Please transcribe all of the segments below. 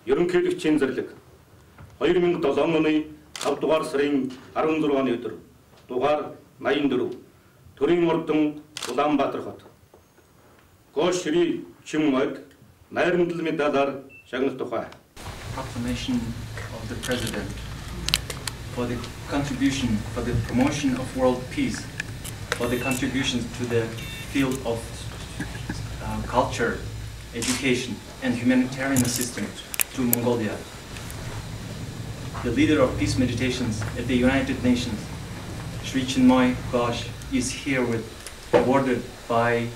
ерөнхийлөгчийн зэрлэг 2007 оны 5 дугаар сарын 16-ны өдөр дугаар 84 төрийн мөрдөн Улаанбаатар хот Го Шри Chinmoyг найрамдал медалаар шагнах тухай. Proclamation of the President for the contribution for the promotion of world peace, for the contributions to the field of culture, education, and humanitarian assistance to Mongolia. The leader of peace meditations at the United Nations, Sri Chinmoy Ghosh, is herewith awarded by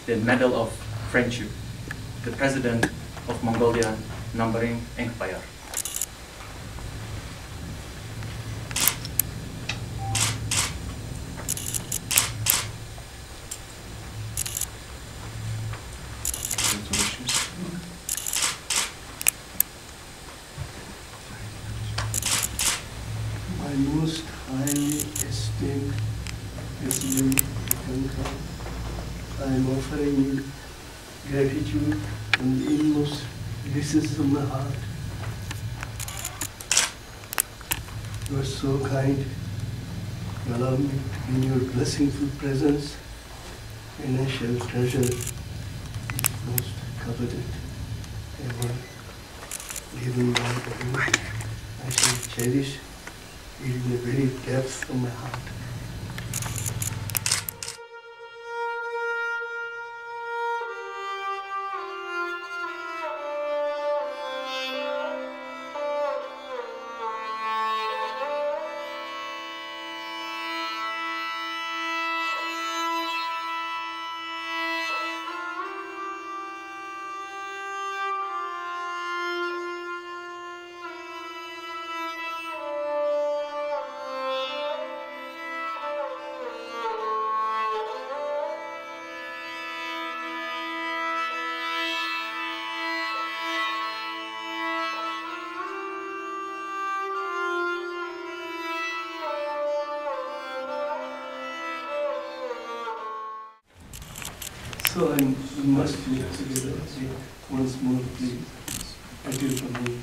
the Medal of Friendship, the President of Mongolia, numbering Empire. My most highly esteemed President Mridanga, I am offering you gratitude from the inmost recesses of my heart. You are so kind to allow me to be in your blessingful presence, and I shall treasure this most coveted ever given by you. I shall cherish it in the very depths of my heart. So we must meet together once more, please. Adieu from me.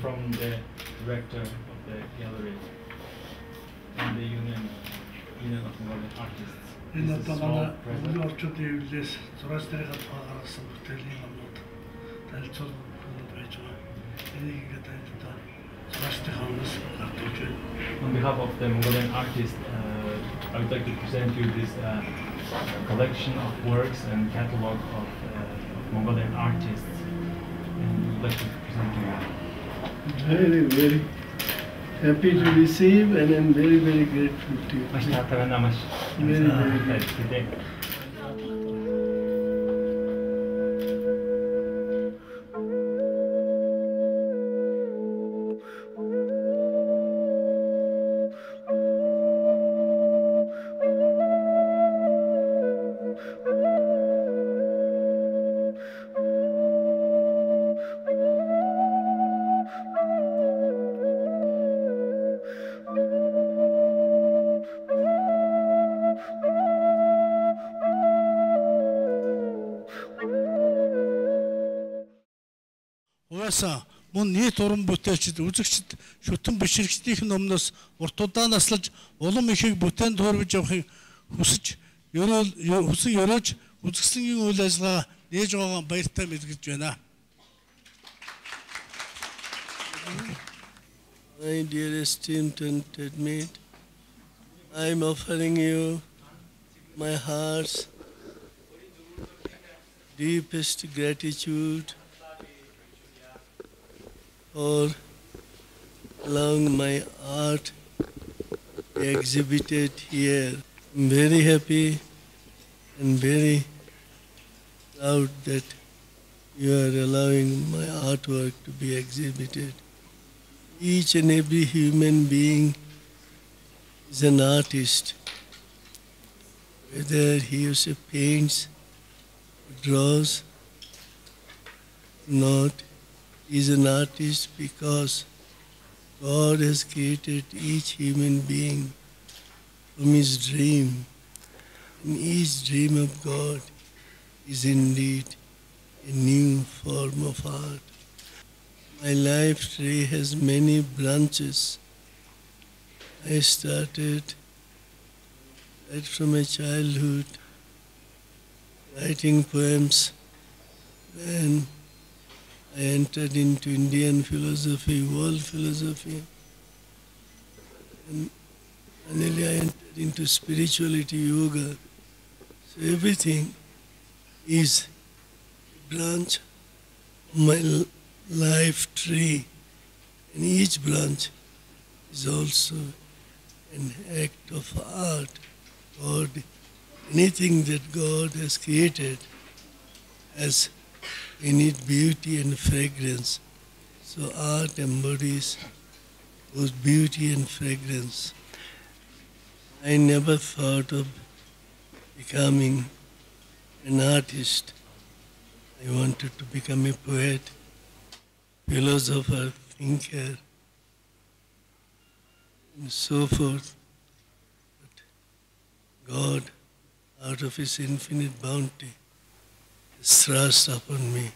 From the director of the gallery and the Union of Mongolian Artists. Энэ одоо манай Монголын орчуудын хөвлөөс зураач тарихад гаргасан бүтээлийн номнууд танилцуулгууд байж байгаа. Энийг ингээд одоо зураачтай хамаас гаргаж байна. On behalf of the Mongolian artists, I would like to present you this collection of works and catalogue of Mongolian artists, and would like to present to you. Very, very happy to receive, and I'm very, very grateful to you. Very, very grateful. Угаасаа мөн нийт уран бүтээлчд, үзэгчд, шүтэн бишрэгчдийн өмнөөс уртудаа наслаж улам ихийг бүтээн туурвж явахыг хүсэж өрөөж үзэсгэлэнгийн үйл ажиллагаа нээж байгаа баяртай мэдгэж байна. My dearest esteemed mate, I am offering you my heart's deepest gratitude for allowing my art to be exhibited here. I'm very happy and very proud that you are allowing my artwork to be exhibited. Each and every human being is an artist, whether he also paints, draws, not, he is an artist because God has created each human being from his dream. And each dream of God is indeed a new form of art. My life tree has many branches. I started right from my childhood writing poems. Then I entered into Indian philosophy, world philosophy. And finally I entered into spirituality, yoga. So everything is a branch of my life tree. And each branch is also an act of art. God, anything that God has created has in it beauty and fragrance. So art embodies both beauty and fragrance. I never thought of becoming an artist. I wanted to become a poet, philosopher, thinker, and so forth. But God, out of his infinite bounty, has thrust upon me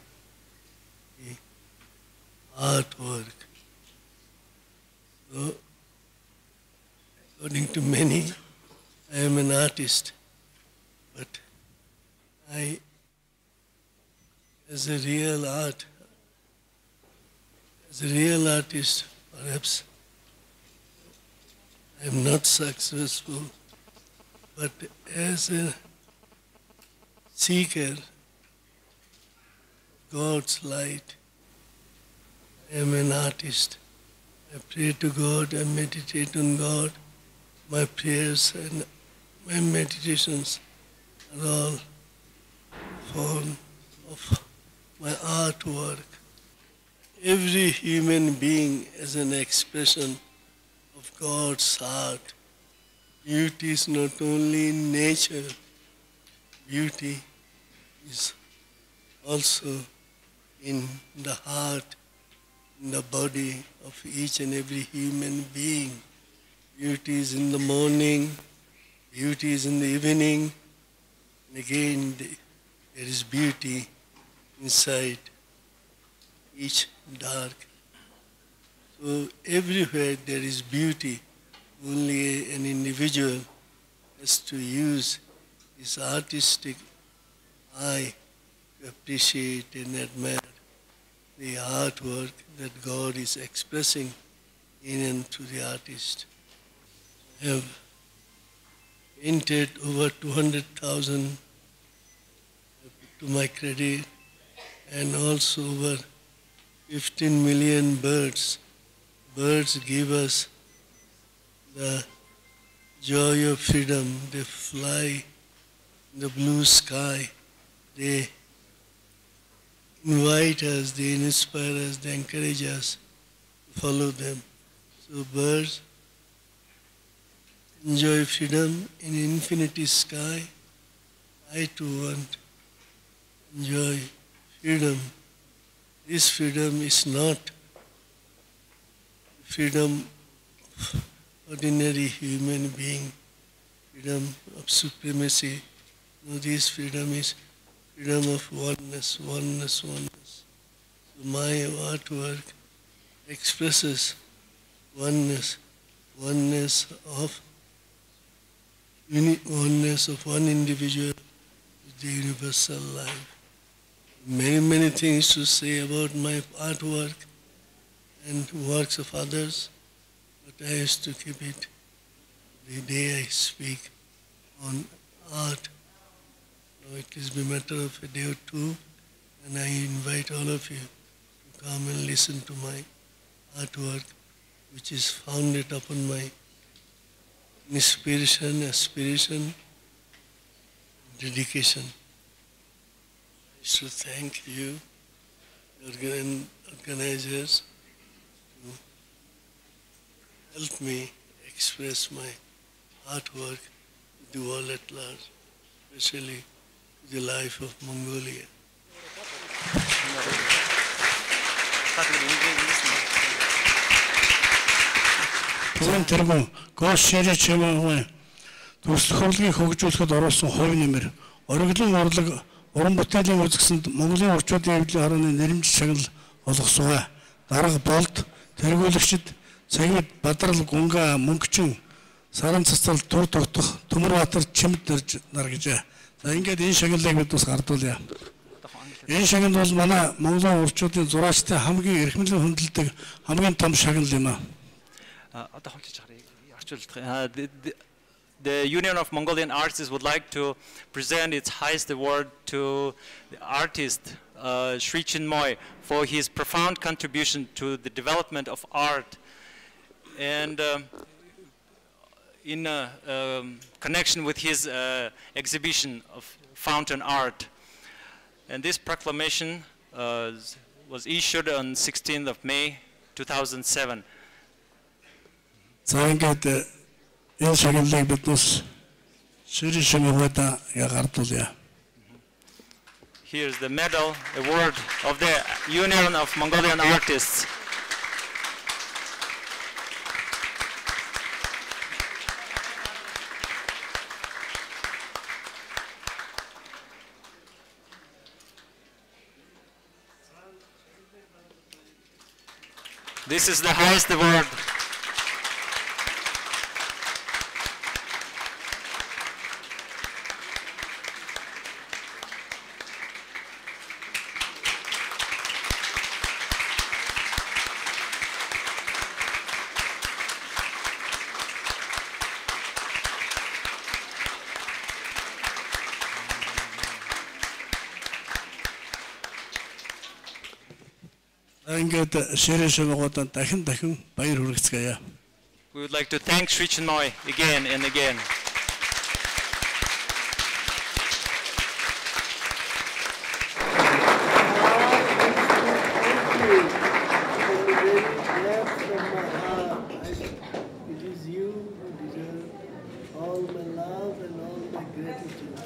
the artwork. So, according to many, I am an artist, but I, as a real artist, perhaps I am not successful, but as a seeker of God's light, I am an artist. I pray to God, I meditate on God. My prayers and my meditations are all form of my artwork. Every human being is an expression of God's art. Beauty is not only in nature, beauty is also in the heart, in the body of each and every human being. Beauty is in the morning, beauty is in the evening, and again there is beauty inside each dark. So everywhere there is beauty, only an individual has to use his artistic eye to appreciate and admire the artwork that God is expressing in and through the artist. I have painted over 200,000 to my credit, and also over 15 million birds. Birds give us the joy of freedom. They fly in the blue sky. They invite us, they inspire us, they encourage us to follow them. So birds enjoy freedom in infinity sky. I too want to enjoy freedom. This freedom is not freedom of ordinary human being, freedom of supremacy. No, this freedom is freedom of oneness, oneness, oneness. My artwork expresses oneness of one individual with the universal life. Many things to say about my artwork and works of others, but I used to keep it the day I speak on art. So it is a matter of a day or two, and I invite all of you to come and listen to my artwork, which is founded upon my inspiration, aspiration, dedication. I should thank you, organizers, to help me express my artwork to the world at large, especially the life of Mongolia. Тэгвэл тэргүүн гол Sri Chinmoy төрөлхөрлөгийг хөгжүүлэхэд оруулсан хувь нэмэр ориглон урлаг уран бүтээлийн үзэсгэлэнт Монголын орчуудын эвлэлийн хорооны нэрмж шагнал болгосугай. Дарга болд тэргүүлэгчд цагид Бадрал Гунга мөнгөчин Саран цацрал тур тогтох Төмөрбаатар чимд нар гэжээ. За ингээд энэ шагналыг бид бас гардуулъя. Энэ шагнал бол манай Монголын орчуудын зураачтай хамгийн эрхмэлэн хөндлөдөг хамгийн том шагнал юм аа. The Union of Mongolian Artists would like to present its highest award to the artist Sri Chinmoy for his profound contribution to the development of art, and in connection with his exhibition of fountain art. And this proclamation was issued on 16th of May 2007. За ингээд энэ шагналыг бид бас Sri Chinmoy-д гардуулъя. Here's the medal award of the Union of Mongolian Artists. This is the highest award. Ингээд Sri Chinmoy-д дахин баяр хүргэцгээе. We would like to thank Sri Chinmoy again and again. It is you who deserve all my love and all my gratitude.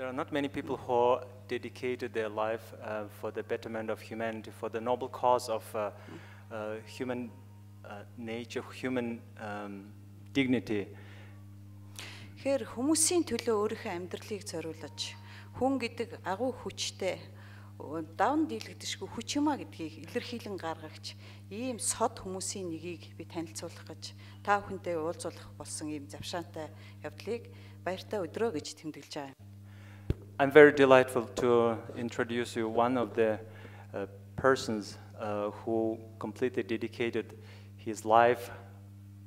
There are not many people who dedicated their life for the betterment of humanity, for the noble cause of human nature, human dignity. Тэгэхээр хүмүүсийн төлөө өөрийнхөө амьдралыг зориулж хүн гэдэг агуу хүчтэй давн дийлэгдэшгүй хүч юмаа гэдгийг илэрхийлэн гаргагч ийм сод хүмүүсийн нэгийг би танилцуулах гэж та бүхэндээ уулзуулах болсон ийм завшаантай явдлыг баяртай өдрөө гэж тэмдэглэж байгаа юм. I'm very delightful to introduce you one of the persons who completely dedicated his life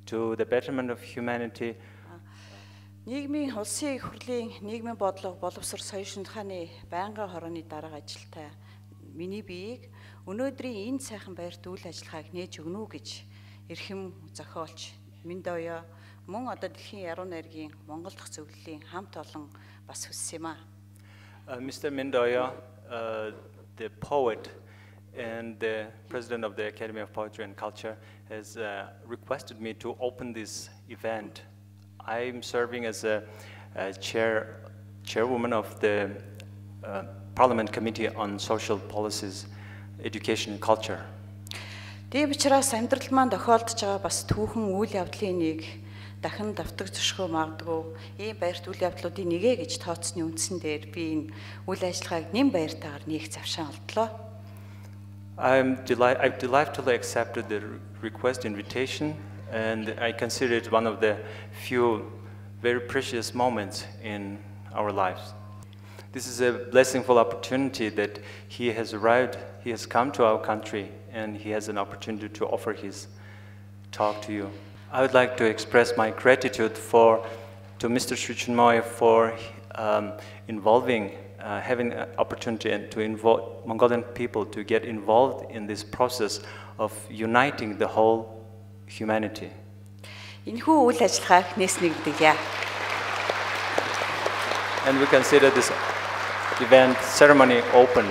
to the betterment of humanity. Нийгмийн улсын их хурлын нийгмийн бодлого боловсрол соёлын шинжилгээний байнгын хорооны дарга ажилтай миний биеийг өнөөдрийн энэ сайхан байрт үйл ажиллагааг нээж өгнө үү гэж эрхэм зохиолч Мриданга мөн одоо дэлхийн яруу найргийн Монгол дахь зөвлөлийн хамт олон бас хүссэн юм аа. Mr. Mridanga, the poet and the president of the Academy of Poetry and Culture, has requested me to open this event. I'm serving as a chairwoman of the Parliament Committee on Social Policies, Education and Culture. Тийм учраас амьдрал маань тохиолдож байгаа бас түүхэн үйл явдлын нэг дахин давтаг зөшгөө магадгүй ийм баярт үйл явдлуудын нэгэ гэж тооцсны үндсэн дээр би энэ үйл ажиллагааг нэм баяртайгаар нээх завшаан олдлоо. I've delightfully accepted the request invitation, and I consider it one of the few very precious moments in our lives. This is a blessingful opportunity that he has arrived, he has come to our country, and he has an opportunity to offer his talk to you. I would like to express my gratitude to Mr. Sri Chinmoy for having an opportunity and to involve Mongolian people to get involved in this process of uniting the whole humanity. Энэхүү үйл ажиллагааг нээснийг мэдээлье. And we consider this event ceremony open.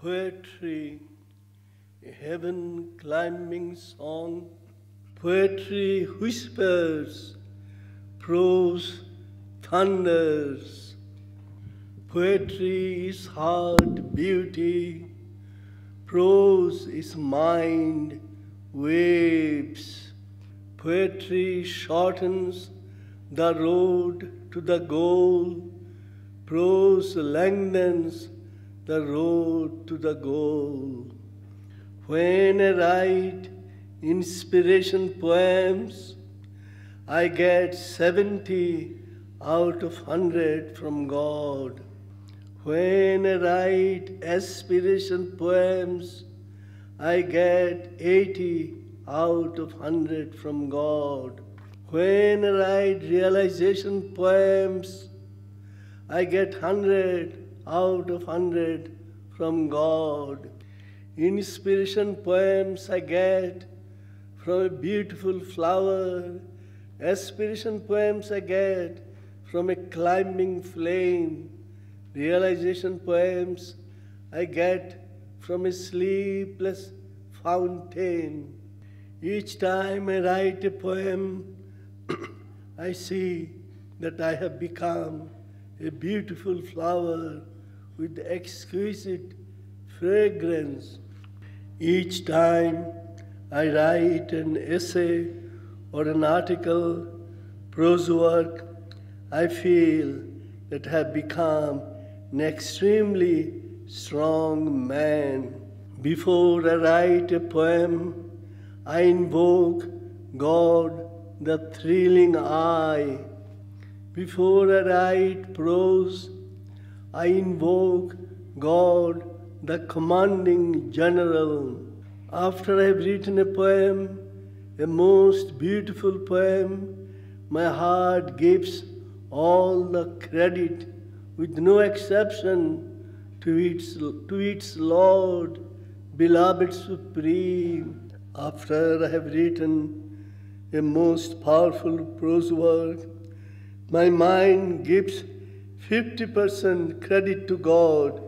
Poetry, a heaven-climbing song. Poetry whispers, prose thunders. Poetry is heart beauty, prose is mind waves. Poetry shortens the road to the goal, prose lengthens the road to the goal. When I write inspiration poems, I get 70 out of 100 from God. When I write aspiration poems, I get 80 out of 100 from God. When I write realization poems, I get 100 out of 100 from God. Inspiration poems I get from a beautiful flower. Aspiration poems I get from a climbing flame. Realization poems I get from a sleepless fountain. Each time I write a poem, I see that I have become a beautiful flower with exquisite fragrance. Each time I write an essay or an article, prose work, I feel that I have become an extremely strong man. Before I write a poem, I invoke God, the thrilling eye. Before I write prose, I invoke God, the commanding general. After I have written a poem, a most beautiful poem, my heart gives all the credit, with no exception, to its Lord, beloved Supreme. After I have written a most powerful prose work, my mind gives 50% credit to God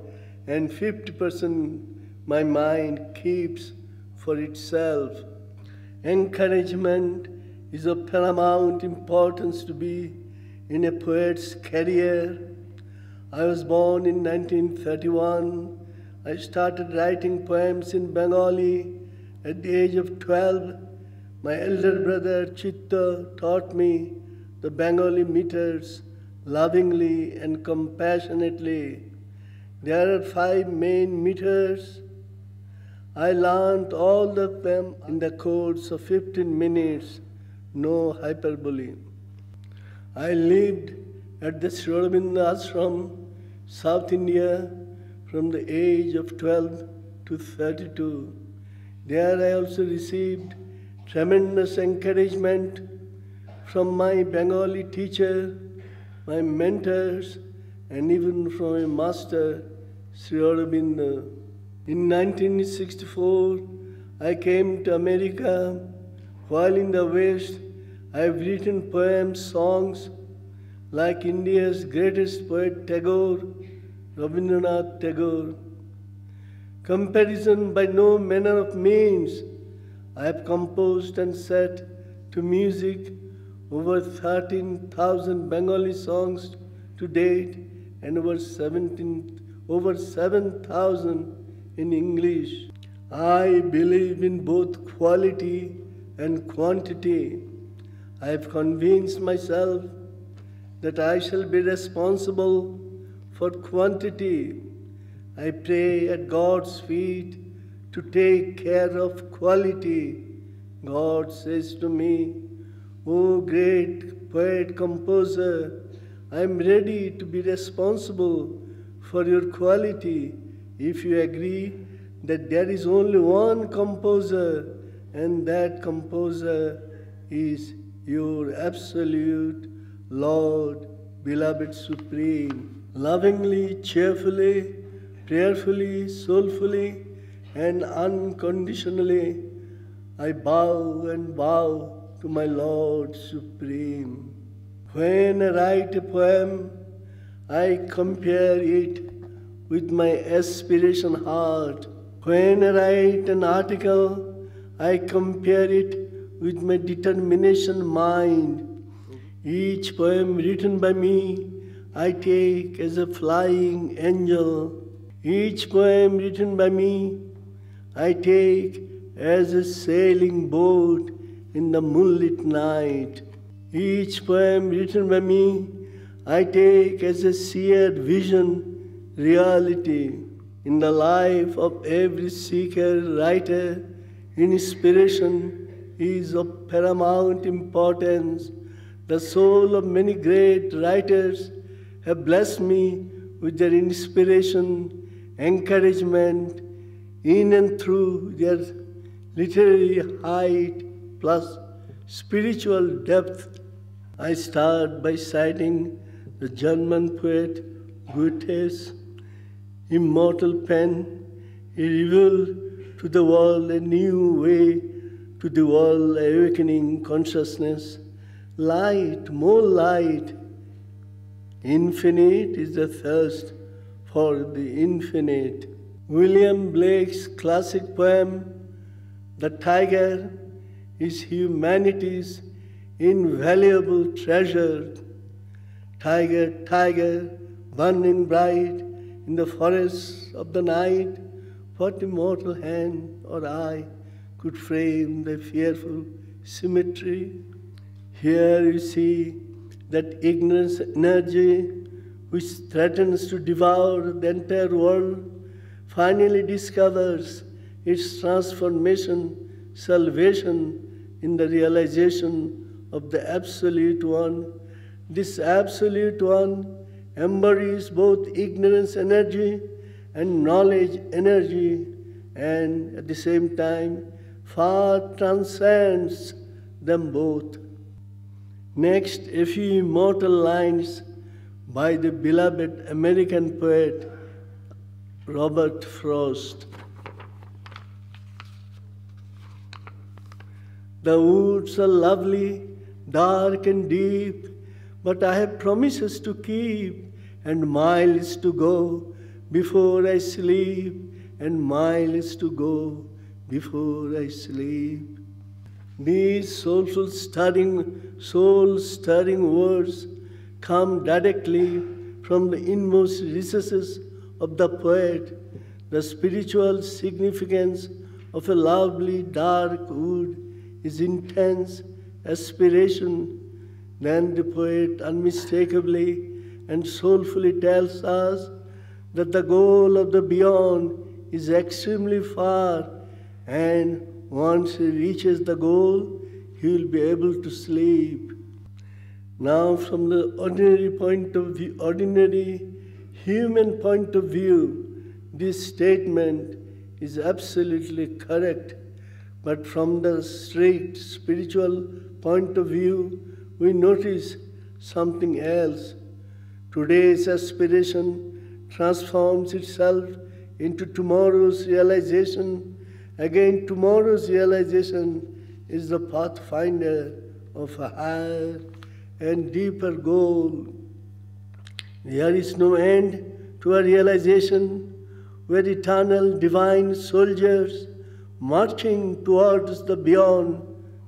and 50% my mind keeps for itself. Encouragement is of paramount importance to be in a poet's career. I was born in 1931. I started writing poems in Bengali at the age of 12. My elder brother Chitta taught me the Bengali meters lovingly and compassionately. There are 5 main meters. I learned all of them in the course of 15 minutes, no hyperbole. I lived at the Sri Ashram, South India, from the age of 12 to 32. There I also received tremendous encouragement from my Bengali teacher, my mentors, and even from a master, Sri Aurobindo. In 1964, I came to America. While in the West, I have written poems, songs, like India's greatest poet Tagore, Rabindranath Tagore. Comparison by no manner of means. I have composed and set to music over 13,000 Bengali songs to date and over 7,000 in English. I believe in both quality and quantity. I have convinced myself that I shall be responsible for quantity. I pray at God's feet to take care of quality. God says to me, "O great poet composer, I am ready to be responsible for your quality if you agree that there is only one composer and that composer is your absolute Lord, beloved Supreme." Lovingly, cheerfully, prayerfully, soulfully, and unconditionally, I bow and bow to my Lord Supreme. When I write a poem, I compare it with my aspiration heart. When I write an article, I compare it with my determination mind. Each poem written by me, I take as a flying angel. Each poem written by me, I take as a sailing boat in the moonlit night. Each poem written by me, I take as a seared vision, reality. In the life of every seeker, writer, inspiration is of paramount importance. The soul of many great writers have blessed me with their inspiration, encouragement, in and through their literary height plus spiritual depth. I start by citing the German poet Goethe's immortal pen. He revealed to the world a new way, to the world awakening consciousness. Light, more light. Infinite is the thirst for the infinite. William Blake's classic poem, The Tiger, is humanity's invaluable treasure. Tiger, tiger, burning bright in the forests of the night, what immortal hand or eye could frame the fearful symmetry? Here you see that ignorance energy which threatens to devour the entire world finally discovers its transformation, salvation in the realization of the Absolute One. This Absolute One embodies both ignorance energy and knowledge energy, and at the same time far transcends them both. Next, a few immortal lines by the beloved American poet Robert Frost. The woods are lovely, dark and deep, but I have promises to keep and miles to go before I sleep, and miles to go before I sleep. These soul-stirring words come directly from the inmost recesses of the poet. The spiritual significance of a lovely dark wood is intense aspiration. Then the poet unmistakably and soulfully tells us that the goal of the beyond is extremely far, and once he reaches the goal, he will be able to sleep. Now, from the ordinary human point of view, this statement is absolutely correct. But from the strict spiritual point of view, we notice something else. Today's aspiration transforms itself into tomorrow's realization. Again, tomorrow's realization is the pathfinder of a higher and deeper goal. There is no end to a realization where eternal divine soldiers marching towards the beyond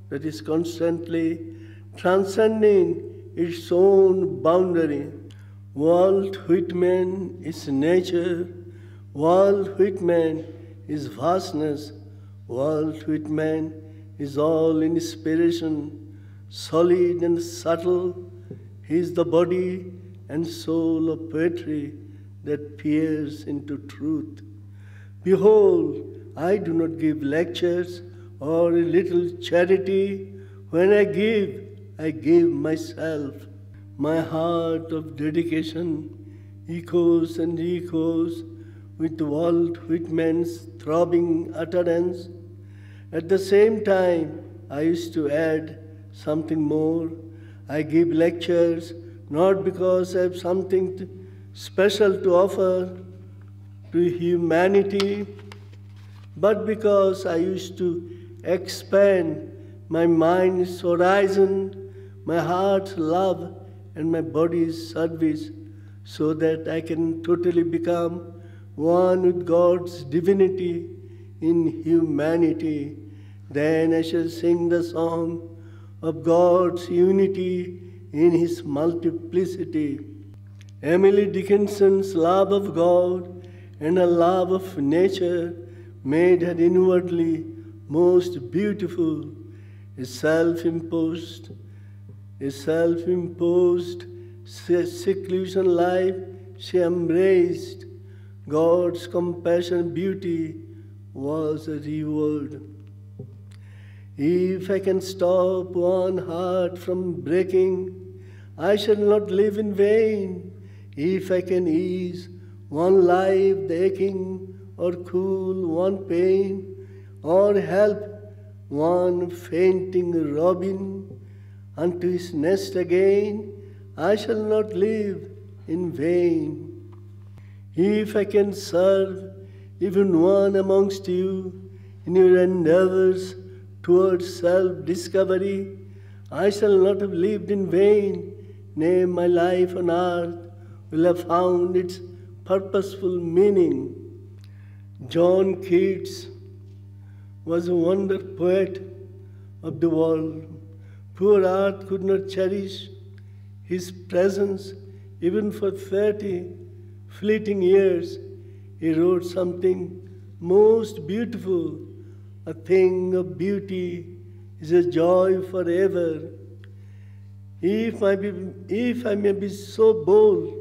that is constantly transcending its own boundary. Walt Whitman is nature. Walt Whitman is vastness. Walt Whitman is all inspiration, solid and subtle. He is the body and soul of poetry that peers into truth. Behold, I do not give lectures or a little charity. When I give myself. My heart of dedication echoes and echoes with Walt Whitman's throbbing utterance. At the same time, I used to add something more. I give lectures not because I have something special to offer to humanity, but because I used to expand my mind's horizon, my heart's love, and my body's service so that I can totally become one with God's divinity in humanity. Then I shall sing the song of God's unity in His multiplicity. Emily Dickinson's love of God and her love of nature made her inwardly most beautiful. A self-imposed seclusion life she embraced. God's compassion and beauty was a reward. If I can stop one heart from breaking, I shall not live in vain. If I can ease one life the aching, or cool one pain, or help one fainting robin unto his nest again, I shall not live in vain. If I can serve even one amongst you in your endeavors towards self-discovery, I shall not have lived in vain. Nay, my life on earth will have found its purposeful meaning. John Keats was a wonder poet of the world. Poor earth could not cherish his presence even for 30 fleeting years. He wrote something most beautiful. A thing of beauty is a joy forever. If I may be so bold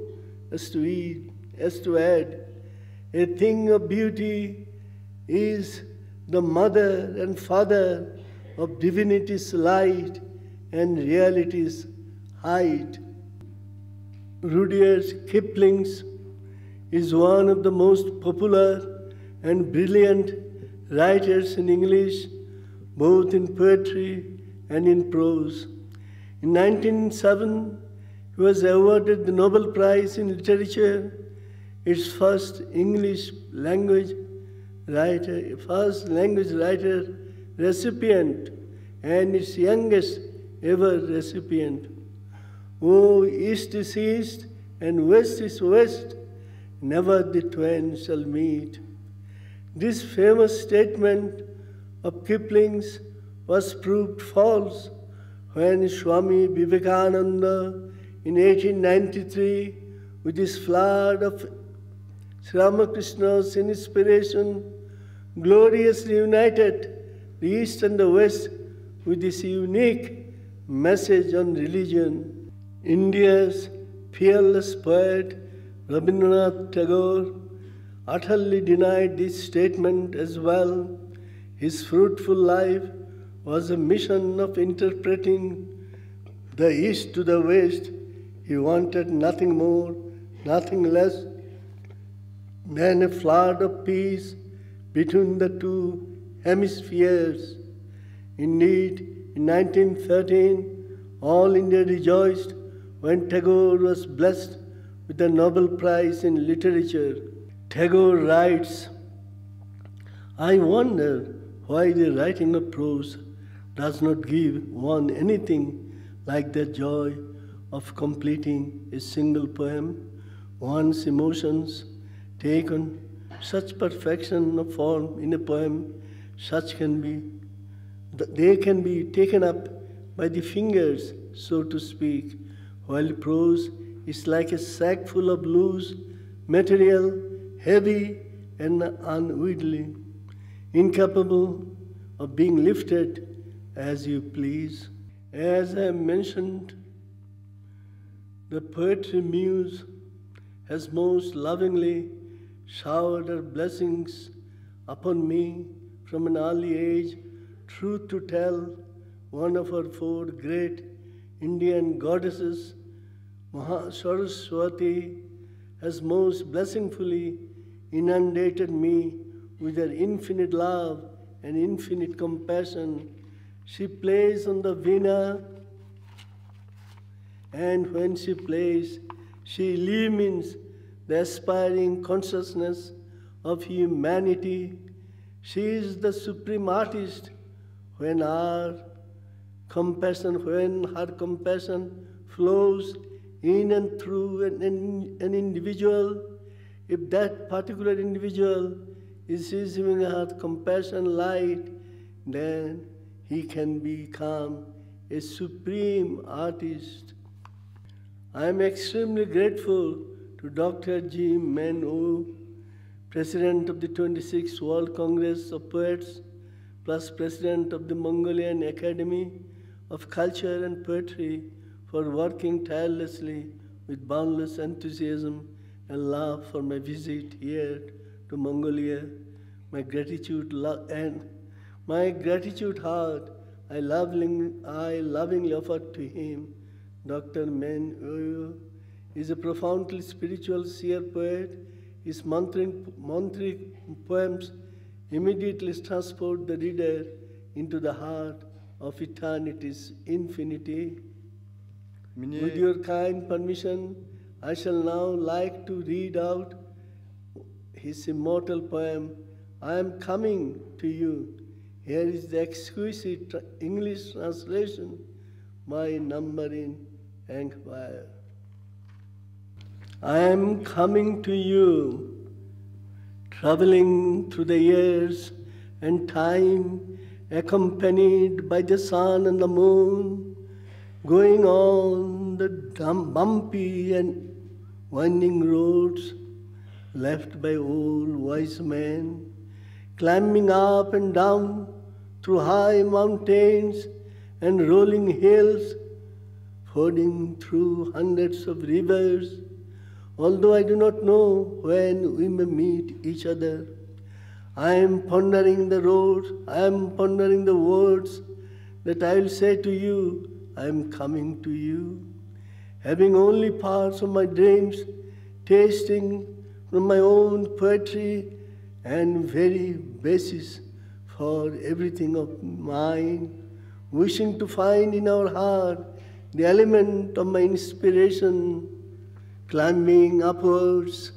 as to add, a thing of beauty is the mother and father of divinity's light and reality's height. Rudyard Kipling is one of the most popular and brilliant writers in English, both in poetry and in prose. In 1907, he was awarded the Nobel Prize in Literature, its first language writer recipient, and its youngest ever recipient. Oh, East is East and West is West, never the twain shall meet. This famous statement of Kipling's was proved false when Swami Vivekananda in 1893, with his flood of Sri Ramakrishna's inspiration, gloriously united the East and the West with this unique message on religion. India's fearless poet Rabindranath Tagore utterly denied this statement as well. His fruitful life was a mission of interpreting the East to the West. He wanted nothing more, nothing less than a flood of peace between the two hemispheres. Indeed, in 1913, all India rejoiced when Tagore was blessed with the Nobel Prize in Literature. Tagore writes, "I wonder why the writing of prose does not give one anything like the joy of completing a single poem. One's emotions take on such perfection of form in a poem, they can be taken up by the fingers, so to speak, while prose is like a sack full of loose material, heavy and unwieldy, incapable of being lifted as you please." As I mentioned, the poetry muse has most lovingly showered her blessings upon me from an early age. Truth to tell, one of our four great Indian goddesses, Saraswati, has most blessingfully inundated me with her infinite love and infinite compassion. She plays on the veena, and when she plays, she illumines the aspiring consciousness of humanity. She is the supreme artist. When her compassion flows in and through an individual, if that particular individual is receiving her compassion light, then he can become a supreme artist. I am extremely grateful to Dr. G. Men O, President of the 26th World Congress of Poets, plus President of the Mongolian Academy of Culture and Poetry, for working tirelessly with boundless enthusiasm and love for my visit here to Mongolia. My gratitude heart I lovingly offer to him. Dr. Men O is a profoundly spiritual seer poet. His mantric poems immediately transport the reader into the heart of eternity's infinity. With your kind permission, I shall now like to read out his immortal poem, I Am Coming to You. Here is the exquisite English translation, my number in Enquire. I am coming to you, traveling through the years and time, accompanied by the sun and the moon, going on the bumpy and winding roads left by old wise men, climbing up and down through high mountains and rolling hills, fording through hundreds of rivers. Although I do not know when we may meet each other, I am pondering the roads, I am pondering the words that I will say to you, I am coming to you, having only parts of my dreams, tasting from my own poetry and very basis for everything of mine, wishing to find in our heart the element of my inspiration, climbing upwards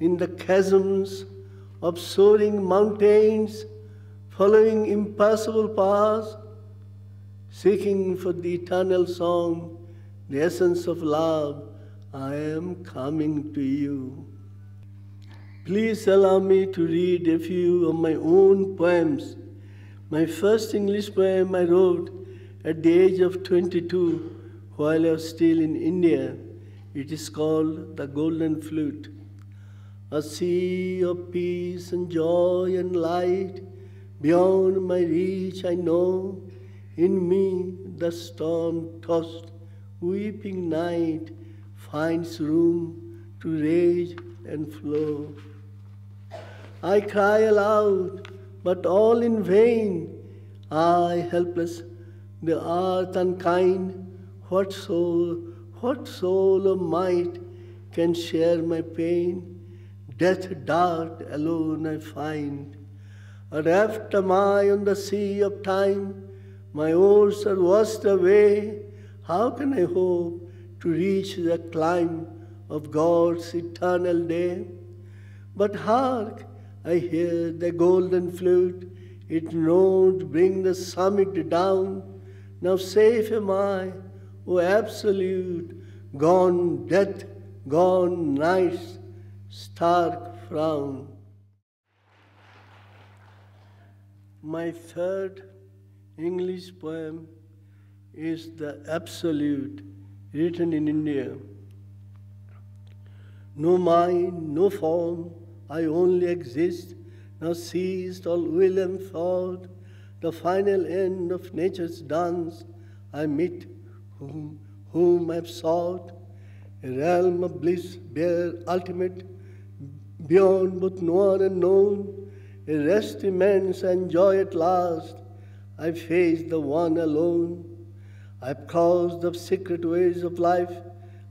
in the chasms of soaring mountains, following impassable paths, seeking for the eternal song, the essence of love, I am coming to you. Please allow me to read a few of my own poems. My first English poem I wrote at the age of 22 while I was still in India. It is called The Golden Flute. A sea of peace and joy and light, beyond my reach I know, in me the storm-tossed, weeping night finds room to rage and flow. I cry aloud, but all in vain. I, helpless, the earth unkind, what soul of might can share my pain? Death dart alone I find. Adrift am I on the sea of time, my oars are washed away. How can I hope to reach the climb of God's eternal day? But hark, I hear the golden flute, its notes bring the summit down. Now safe am I, O absolute, gone death, gone night's stark frown. My third English poem is The Absolute, written in India. No mind, no form, I only exist, now ceased all will and thought, the final end of nature's dance, I meet whom I've sought, a realm of bliss bare ultimate, beyond both known and known, a rest immense and joy at last, I face the one alone. I've crossed the secret ways of life,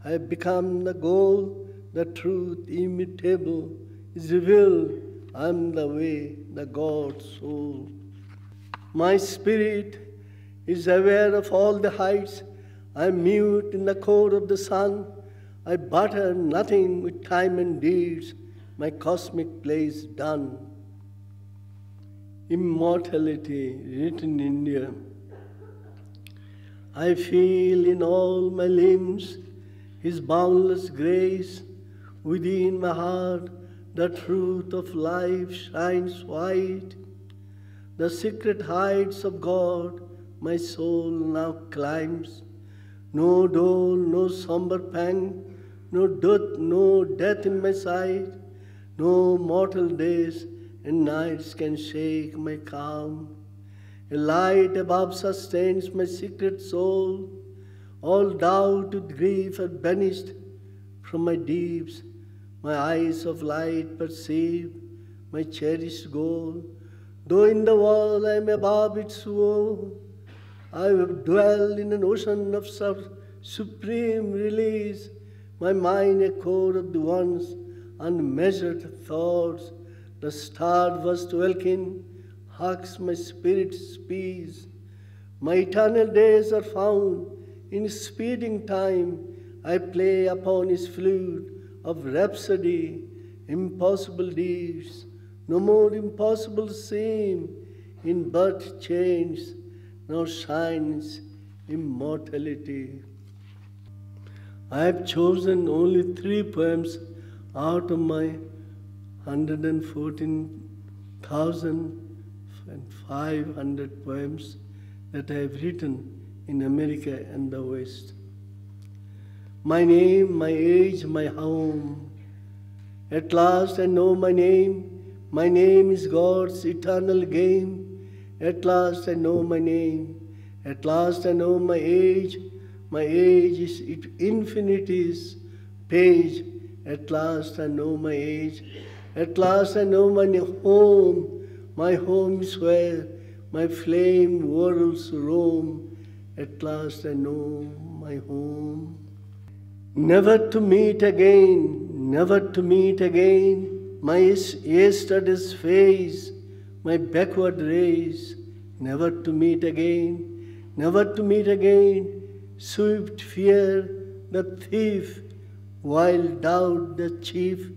I've become the goal, the truth immutable is revealed, I'm the way, the God's soul. My spirit is aware of all the heights, I'm mute in the core of the sun, I butter nothing with time and deeds, my cosmic play is done. Immortality, written in India. I feel in all my limbs His boundless grace. Within my heart, the truth of life shines white. The secret heights of God, my soul now climbs. No dole, no somber pang, no death in my sight. No mortal days and nights can shake my calm. A light above sustains my secret soul. All doubt and grief are banished from my deeps. My eyes of light perceive my cherished goal. Though in the world I am above its woe, I have dwelled in an ocean of supreme release. My mind a core of the once unmeasured thoughts. The star-burst welkin hugs my spirit's peace. My eternal days are found in speeding time. I play upon his flute of rhapsody, impossible deeds. No more impossible seem in birth change. Now shines immortality. I have chosen only 3 poems out of my 114,500 poems that I have written in America and the West. My name, my age, my home. At last I know my name. My name is God's eternal game. At last I know my name. At last I know my age. My age is infinity's page. At last I know my age. At last I know my home. My home is where my flame worlds roam. At last I know my home. Never to meet again, never to meet again. My yesterday's face, my backward race. Never to meet again, never to meet again. Swift fear, the thief, wild doubt, the chief.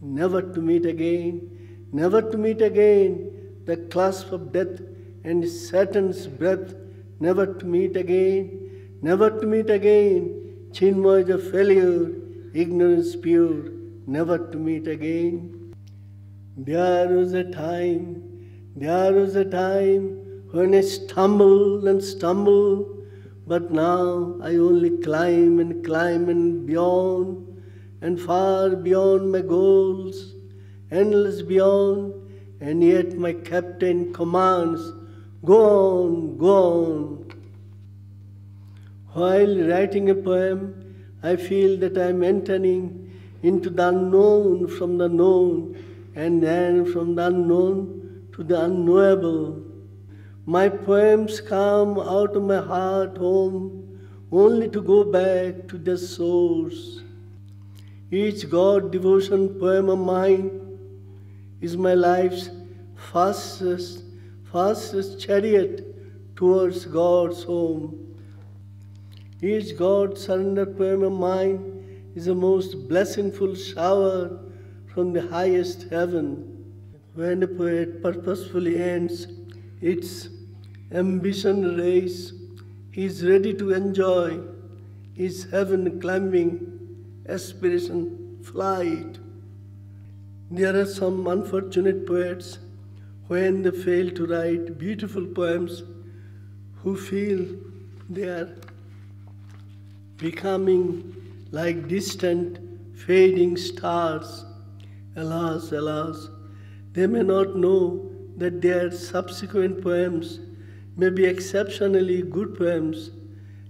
Never to meet again, never to meet again. The clasp of death and Satan's breath. Never to meet again, never to meet again. Chinmoy the failure, ignorance pure, never to meet again. There was a time when I stumbled and stumbled, but now I only climb and climb and beyond, and far beyond my goals, endless beyond, and yet my captain commands, go on, go on. While writing a poem, I feel that I am entering into the unknown from the known, and then from the unknown to the unknowable. My poems come out of my heart home, only to go back to their source. Each God devotion poem of mine is my life's fastest chariot towards God's home. Each God surrender poem of mine is the most blessingful shower from the highest heaven. When a poet purposefully ends its ambition race, he is ready to enjoy his heaven-climbing aspiration flight. There are some unfortunate poets, when they fail to write beautiful poems, who feel they are becoming like distant, fading stars. Alas, alas, they may not know that their subsequent poems may be exceptionally good poems,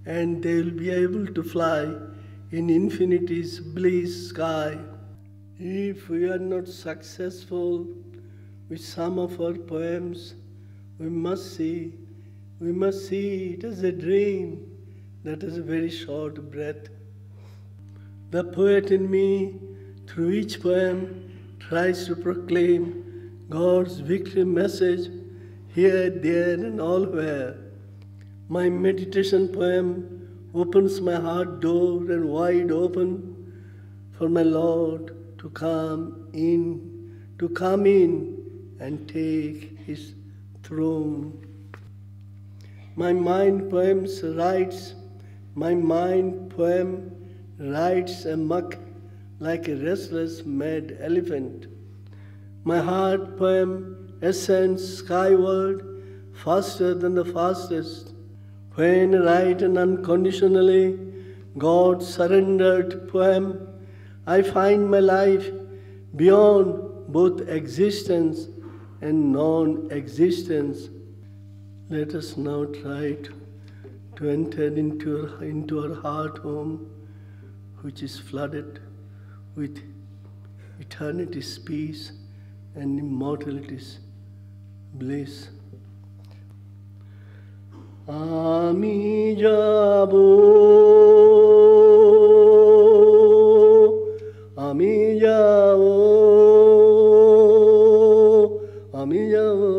and they will be able to fly in infinity's bliss sky. If we are not successful with some of our poems, we must see it as a dream that has a very short breath. The poet in me, through each poem, tries to proclaim God's victory message here, there, and allwhere. My meditation poem opens my heart door and wide open for my Lord to come in and take his throne. My mind poem rides amok like a restless mad elephant. My heart poem ascends skyward faster than the fastest. When write an unconditionally God-surrendered poem, I find my life beyond both existence and non-existence. Let us now try to enter into our heart home, which is flooded with eternity's peace and immortality's bliss. Ami jabo, ami jabo, ami jabo,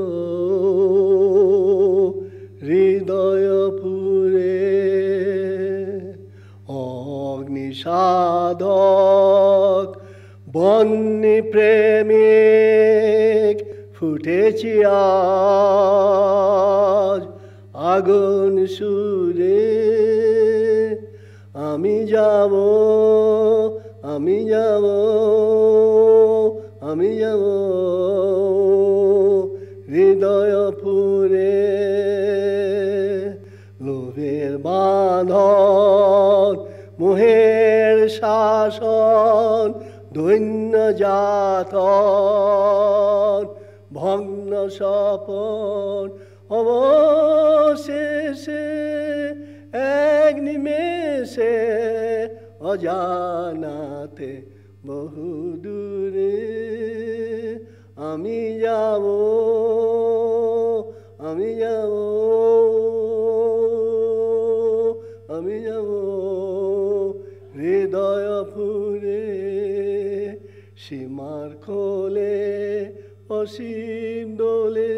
hridaya pure, agni sadhak, bonni premik, ফুটেছি আজ আগুন সুরে আমি যাব আমি যাব আমি যাব হৃদয় পুরে লোভের বাঁধন মোহের শাসন দৈন্য জাতন ভগ্ন স্বপন অবশেষে এক নিমেষে অজানাতে বহু দূরে আমি যাব আমি যাব আমি যাব হৃদয় ফুরে সীমার খোলে অসীম দোলে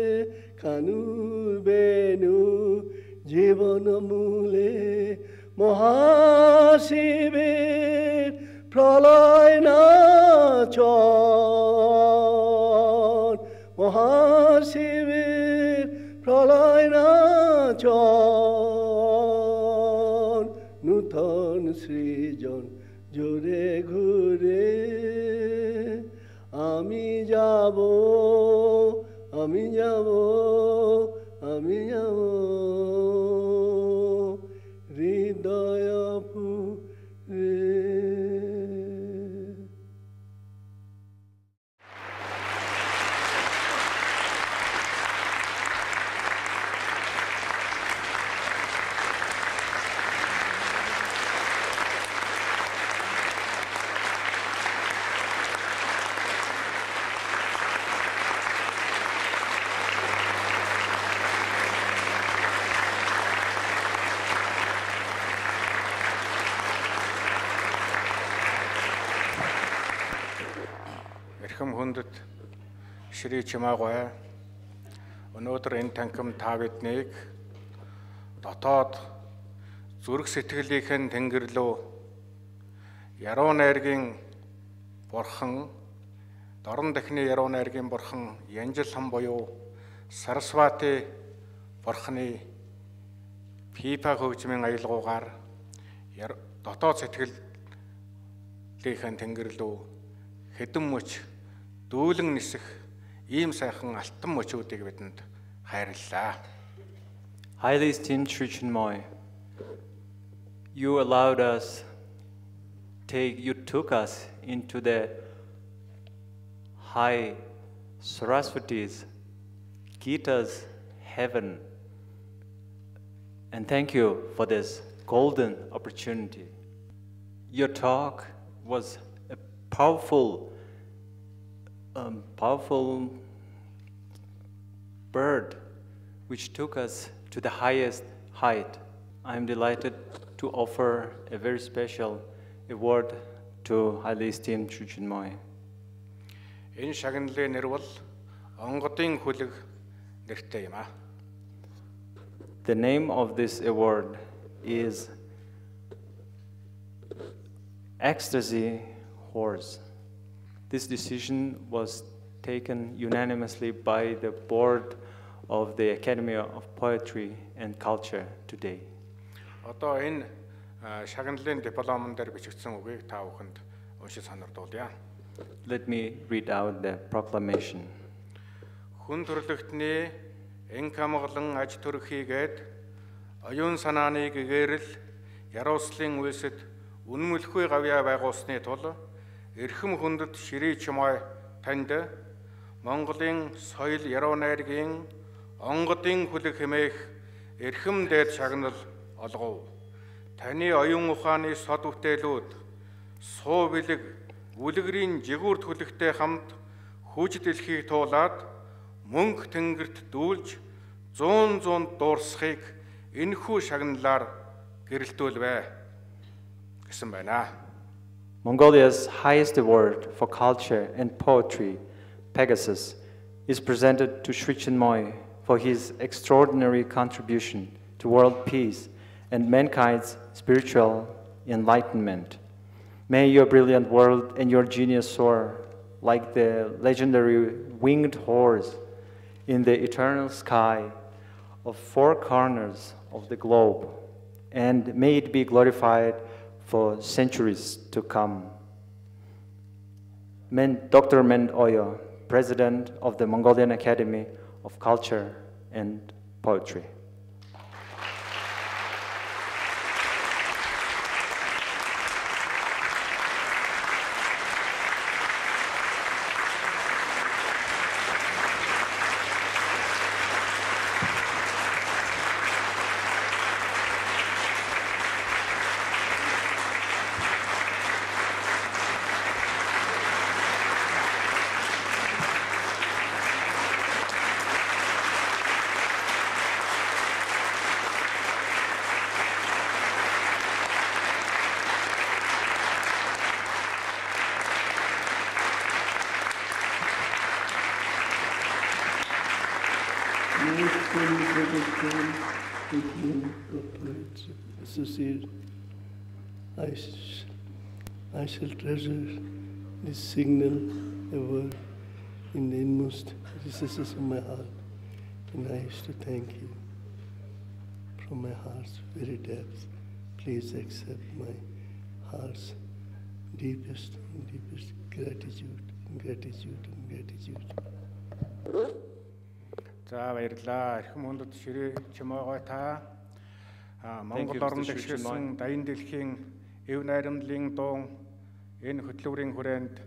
কানুর বেনু জীবন মূলে মহাশিবের প্রলয় নাচন মহাশিবের প্রলয় নাচন নূতন সৃজন জোরে ঘুরে আমি যাব আমি যাব আমি যাব হৃদয় পুরে Эрхэм хүндэт Sri Chinmoy өнөөдөр энэ танхим та биднийг дотоод зүрх сэтгэлийнхэн Тэнгэр рүү яруу найргийн бурхан дорн дахны яруу найргийн бурхан Янжилхан буюу Сарасвати бурханы Пипа хөгжмийн аялгаугаар дотоод сэтгэлийнхэн Тэнгэр рүү хэдэн мөч дүүлэн нисэх ийм сайхан алтан мөчүүдийг бидэнд хайрлаа. Highly esteemed Sri Chinmoy, you allowed us, you took us into the high Saraswati's, Gita's heaven. And thank you for this golden opportunity. Your talk was a powerful bird which took us to the highest height. I'm delighted to offer a very special award to highly esteemed Sri Chinmoy. Энэ шагналын нэр бол онгодын хүлэг нэртэй юм а. The name of this award is Ecstasy Horse. This decision was taken unanimously by the board of the Academy of Poetry and Culture today. Одоо энэ шагналын дипломон дээр бичигдсэн үгийг та бүхэнд уншиж сонирдуулъя. Let me read out the proclamation. Хүн төрлөختний энх амгалан аж төрхийгээд оюун санааны гэгэрэл Ярууслын улсад үнэмлэхгүй гавьяа байгуулсны тул эрхэм хүндэт Шри Чимой танд Монголын соёл яруу найргийн онгодын хүлэг хэмээх эрхэм дээд шагнал олгов. Таны оюун ухааны сод бүтээлүүд суу бэлэг үлгэрийн жигүүр түлхтэй хамт хүч дэлхийг туулаад мөнх тэнгэрт дүүлж зуун дуурсахыг энэхүү шагналаар гэрэлтүүлвэ гэсэн байна. Mongolia's highest award for culture and poetry, Pegasus, is presented to Sri Chinmoy for his extraordinary contribution to world peace and mankind's spiritual enlightenment. May your brilliant world and your genius soar like the legendary winged horse in the eternal sky of four corners of the globe, and may it be glorified for centuries to come. Dr. Mend Oyo, President of the Mongolian Academy of Culture and Poetry. Associate, I shall treasure this signal ever in the inmost recesses of my heart, and I wish to thank you from my heart's very depths. Please accept my heart's deepest gratitude. За баярлалаа. Эрхэм хүндэт Шри Чимойгой та Монгол орнд гიშгсэн Даян дэлхийн эв найрамдлын дуун энэ хөтлөврийн хүрээнд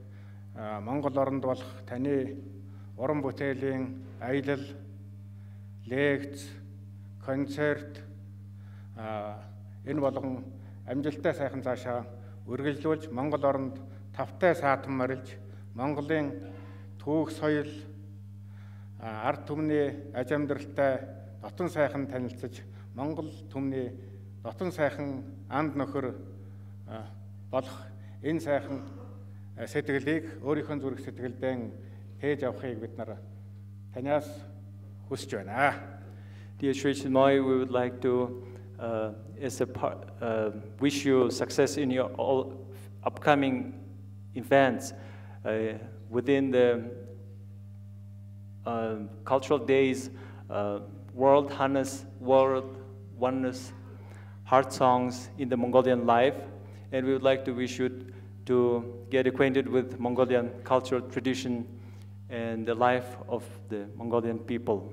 Монгол оронд болох таны уран бүтээлийн аялал, лекц, концерт энэ болгон амжилттай сайхан цаашаа үргэлжлүүлж Монгол оронд тавтай саатан морилж Монголын түүх соёл ард түмний аж амьдралтай дотн сайхан танилцж Монгол түмний дотн сайхан анд нөхөр болох энэ сайхан сэтгэлийг өөрийнхөө зүрх сэтгэлдээ хээж авахыг бид нар танаас хүсэж байна. Dear Sri Chinmoy, we would like to wish you success in your all upcoming events within the cultural days, World Oneness, Heart Songs in the Mongolian life, and we would like to wish you to get acquainted with Mongolian cultural tradition and the life of the Mongolian people.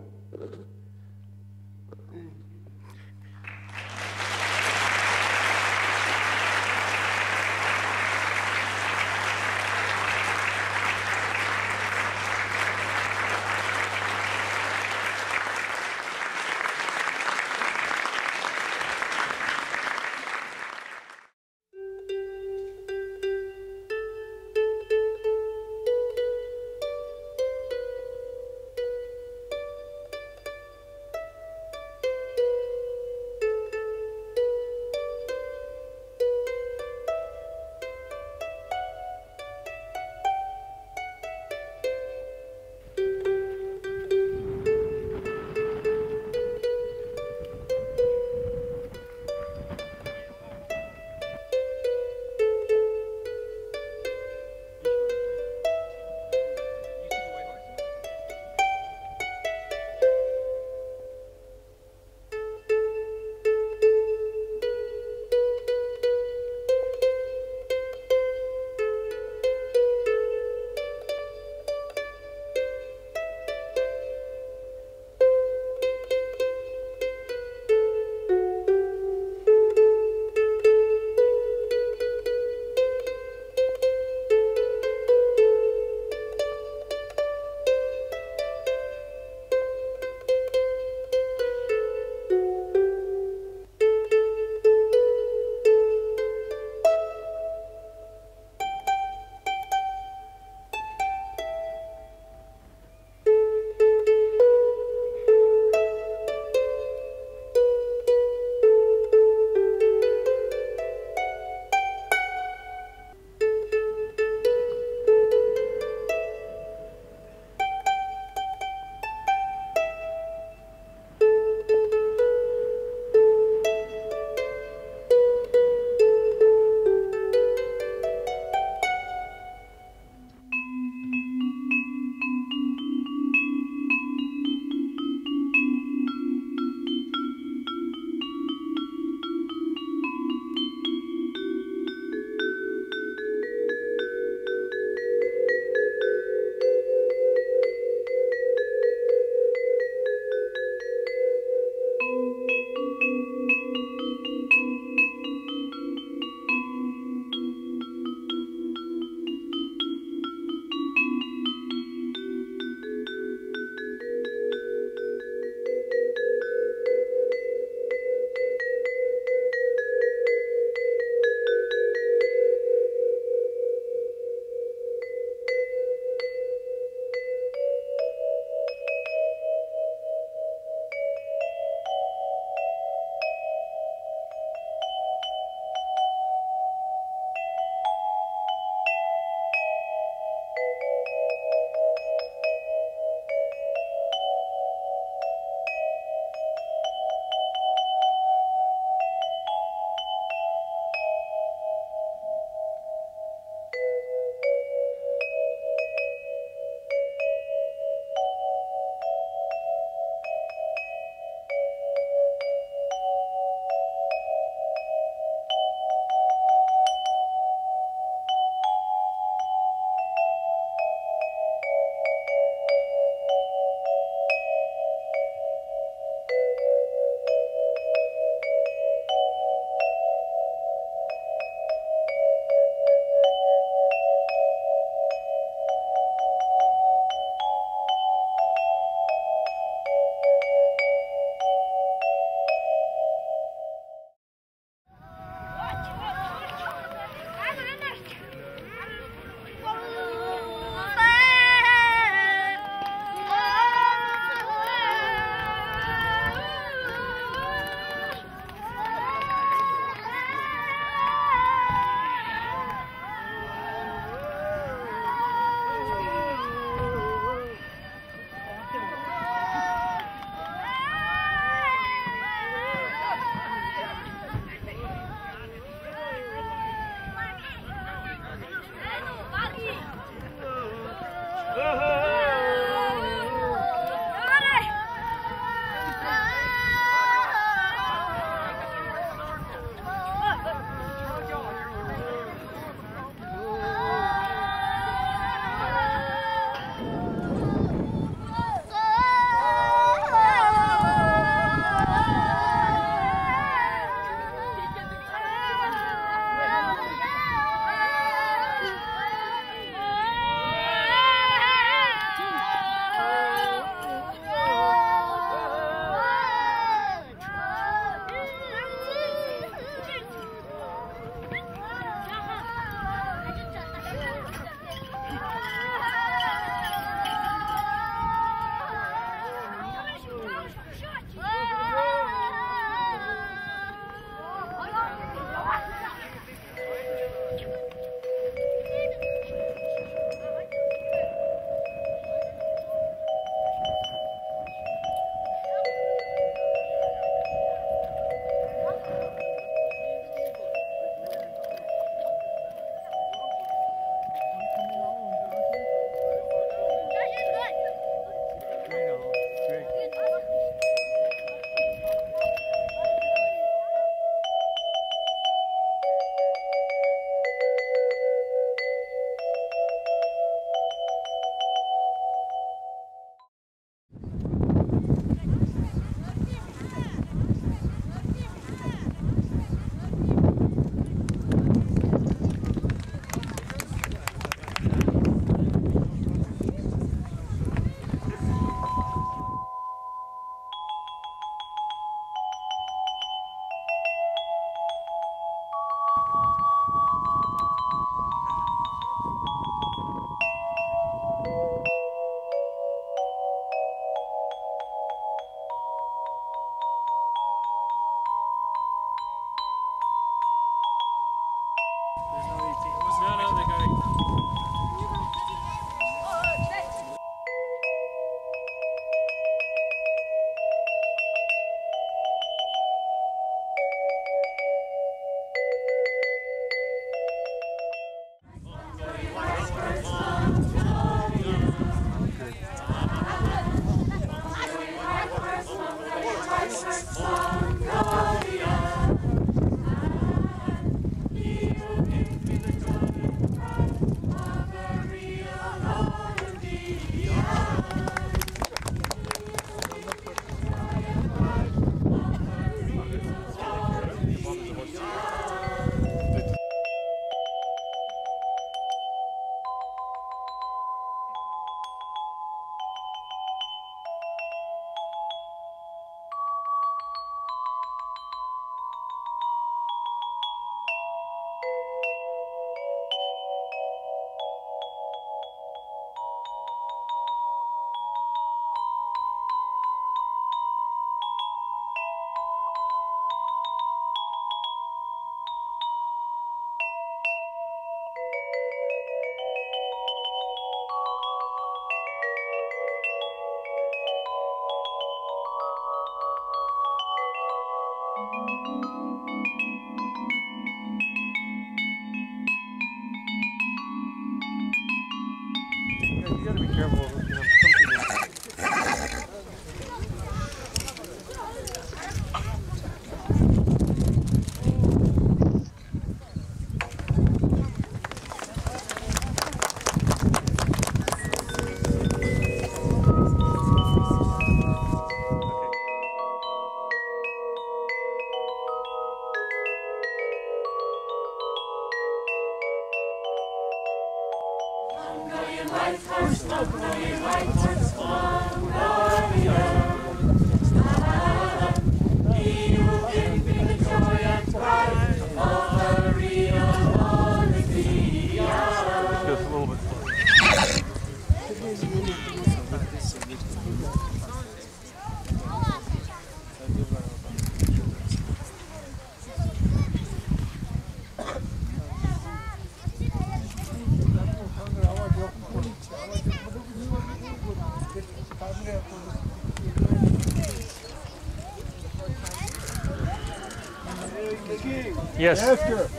Yes. After.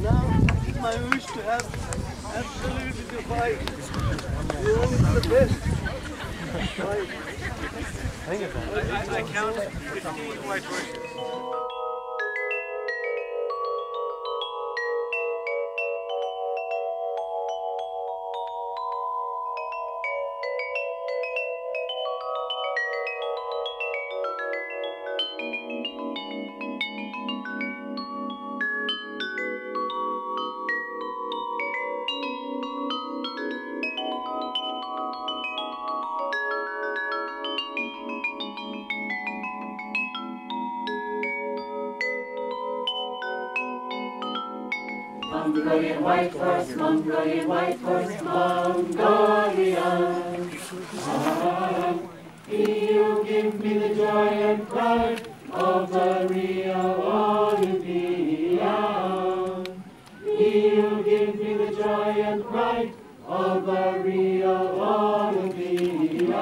Now it's my wish to have absolutely the fight. You want the best fight. I count 15 white horses. Mongolian white horse, Mongolian white horse, Mongolia. Ah, you give me the joy and pride of the real Olympia. He'll give me the joy and pride of a real Olympian.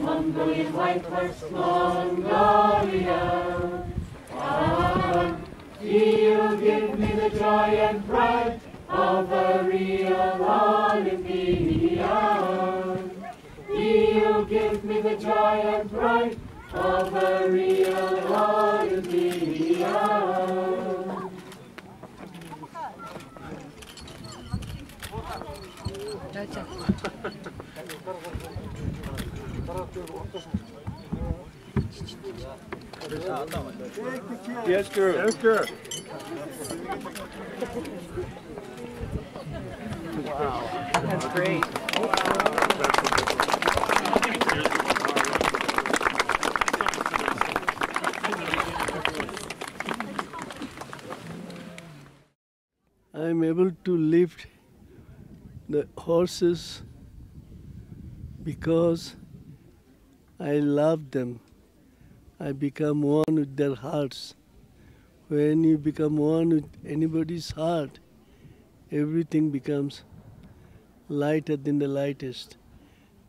Mongolian white horse, Mongolia. He'll give me the joy and pride of a real Olympian. He'll give me the joy and pride of a real Olympian. Yes, sir. Yes, sir. Wow. That's great. I am able to lift the horses because I love them. I become one with their hearts. When you become one with anybody's heart, everything becomes lighter than the lightest.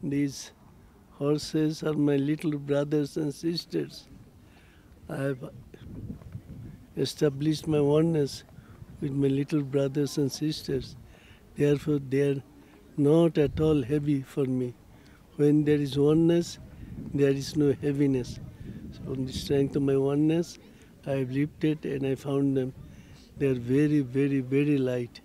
These horses are my little brothers and sisters. I have established my oneness with my little brothers and sisters. Therefore, they are not at all heavy for me. When there is oneness, there is no heaviness. So on the strength of my oneness, I have lifted and I found them. They are very, very, very light.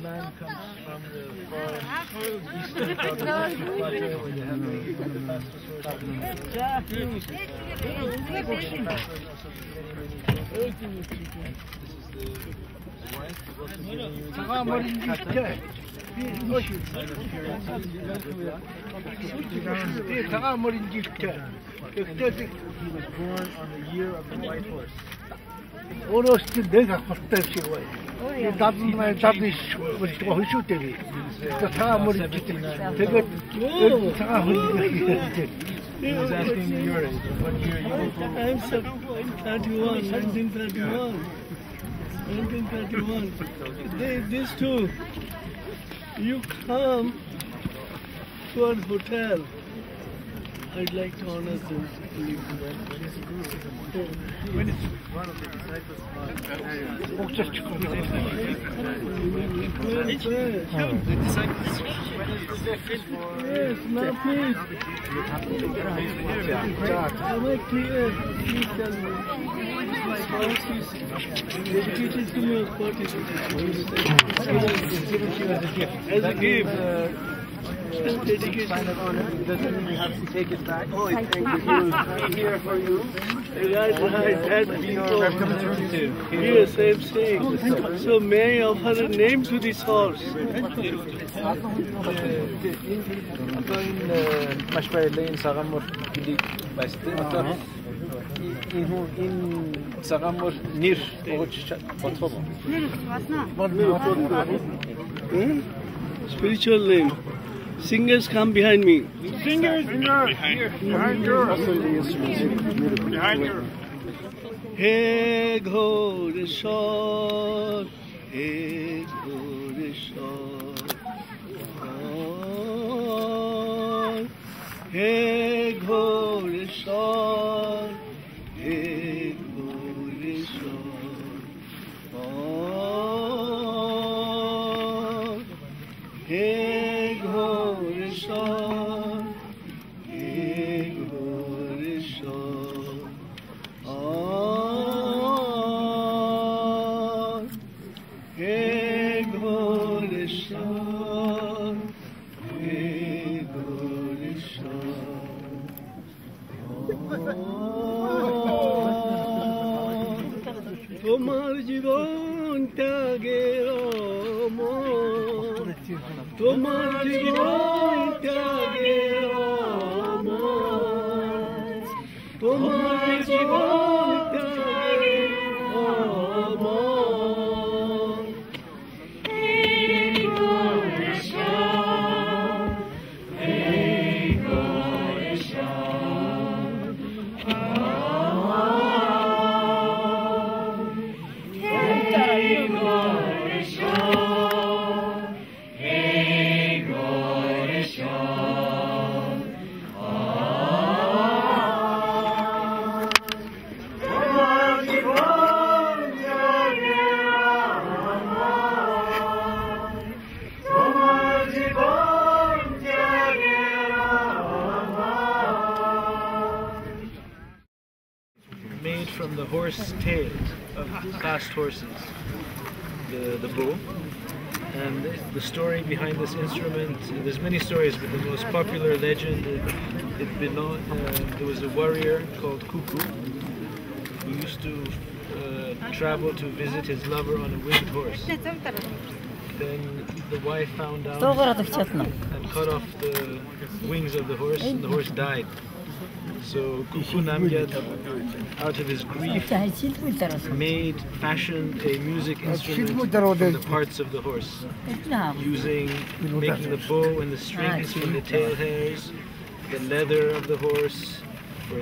Man comes from the far eastern part of the plateau where you have the fastest horses. He was born on the year of the white horse. He was asking your age. What year you were born? I'm 1931. These two, you come to a hotel. I'd like to honor them. When is one of the disciples the disciples? Yes, not me. Am I clear? Please tell me. Dedicated to me as part as a gift. Dedication. Doesn't mean you have to take it back. Oh, thank you. Right here for you. Right. That people. Yes, I'm saying. So may I offer a name to this horse? Spiritual name. Singers come behind me. Singers behind you. Behind you. Hey, Godeshon. Hey, Godeshon. Hey, Godeshon. Hey, Godeshon. Hey, Godeshon. Hey, Godeshon. Hey, Godeshon. Hey, Godeshon. তোমার জীবন ত্যাগের অমর, তোমার জীবন ত্যাগের অমর, তোমার জীবন ত্যাগের অমর। Made from the horse tails of fast horses, the bow. And the story behind this instrument, there's many stories, but the most popular legend, there was a warrior called Kuku who used to travel to visit his lover on a winged horse. Then the wife found out and cut off the wings of the horse, and the horse died. So Kuku Namgyal, out of his grief, fashioned a music instrument from the parts of the horse, making the bow and the strings from the tail hairs, the leather of the horse for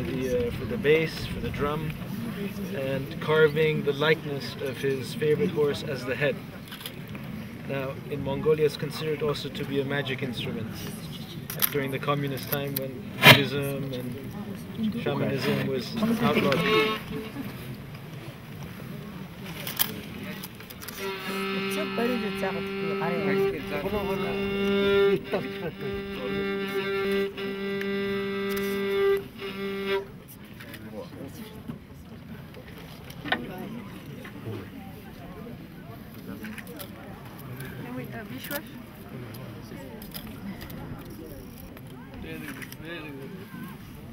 the bass, for the drum, and carving the likeness of his favorite horse as the head. Now, in Mongolia, it's considered also to be a magic instrument. During the communist time, when Buddhism and shamanism was outlawed. Very good.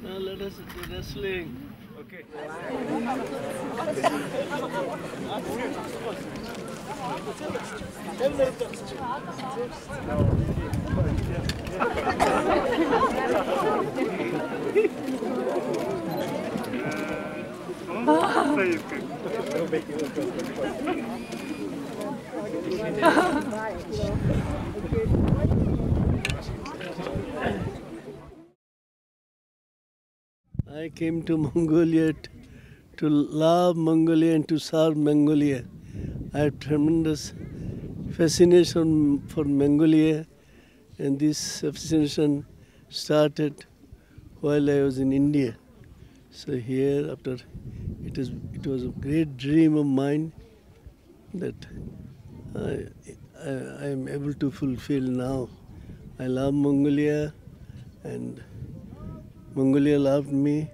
Now let us do wrestling. Okay. I came to Mongolia to love Mongolia and to serve Mongolia. I have tremendous fascination for Mongolia, and this fascination started while I was in India. So here, after it was a great dream of mine that I am able to fulfill now. I love Mongolia, and Mongolia loved me.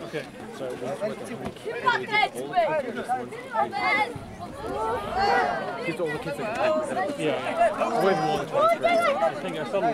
Okay, sorry. Kids, all the kids are yeah. Way more than 23. I think I saw the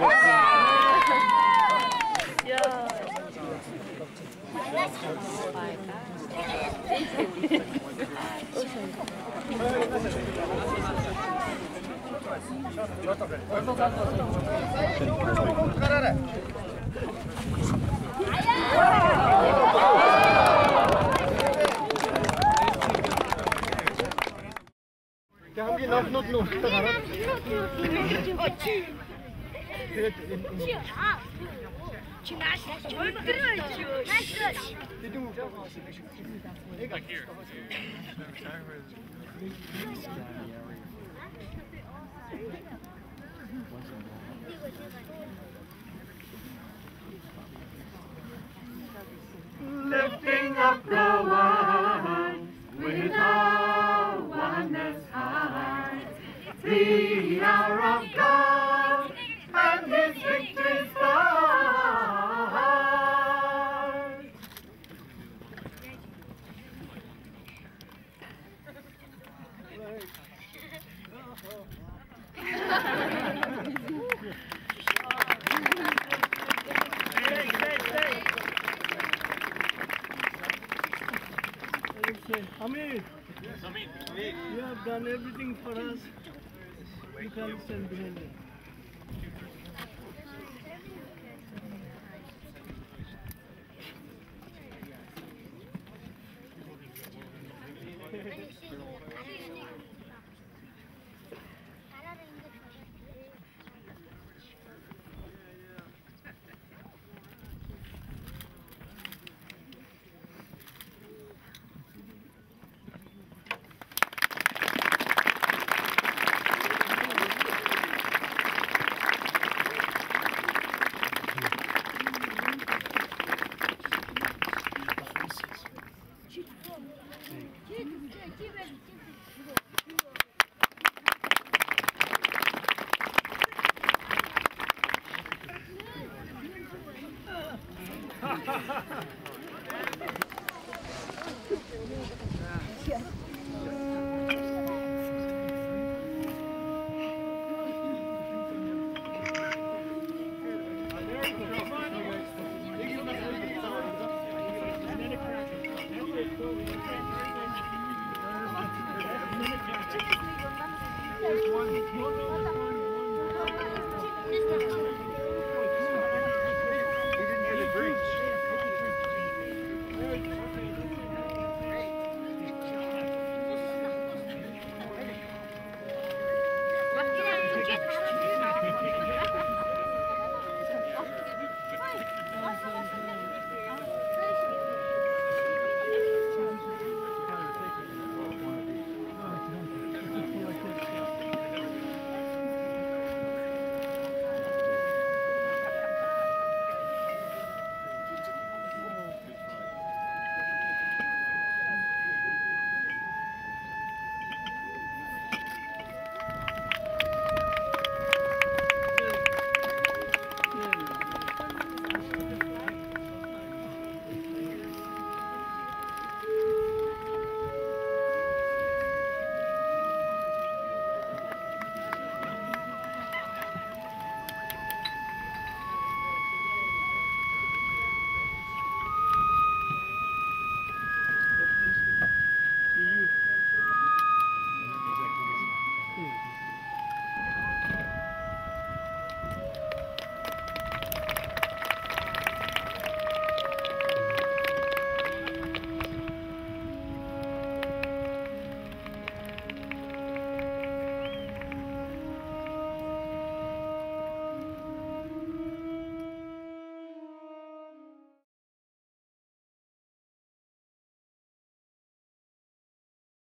Lifting up the one with our oneness high, the hour of God and His victory start. Hamid, you have done everything for us. You can stand behind me.